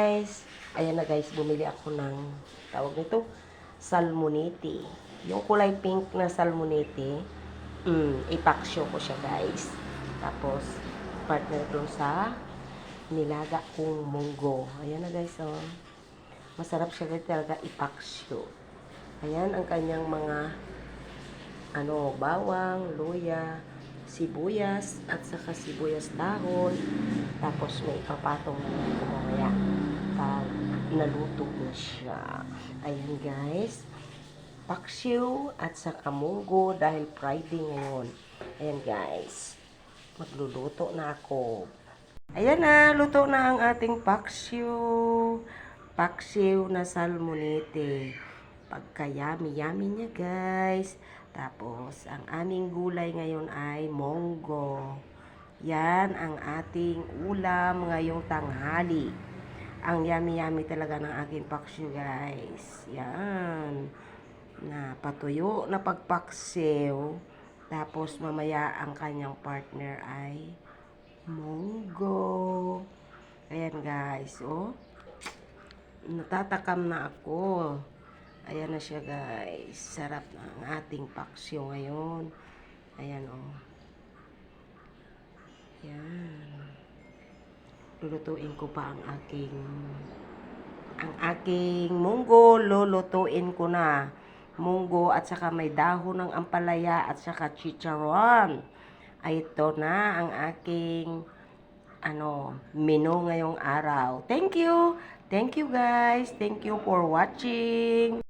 guys. Ayan na guys, bumili ako ng tawag nito, salmonete. Yung kulay pink na salmonete, ipaksyo ko siya guys. Tapos, partner dun sa nilaga kong munggo. Ayan na guys, oh. Masarap siya guys talaga ipaksyo. Ayan ang kanyang mga bawang, luya, sibuyas, at saka sibuyas dahon. Tapos may ipapatong naman ko mamaya pag naluto na siya. Ayan guys, paksiw at saka munggo dahil Friday ngayon. Ayan guys, magluluto na ako. Ayan na, luto na ang ating paksiw. Paksiw na salmonete. Pagka-yummy-yummy niya guys. Tapos, ang aming gulay ngayon ay munggo. Yan ang ating ulam ngayong tanghali. Ang yummy-yummy talaga ng aking paksiw guys. Yan. Na patuyo na pagpaksiw. Tapos, mamaya ang kanyang partner ay munggo. Ayan guys, oh. Natatakam na ako. Ayan na siya guys. Sarap na ang ating paksiw ngayon. Ayan oh. Ayan. Lulutuin ko pa ang aking munggo. Lulutuin ko na. Munggo at saka may dahon ng ampalaya at saka chicharon. Ay ito na ang aking menu ngayong araw. Thank you. Thank you guys. Thank you for watching.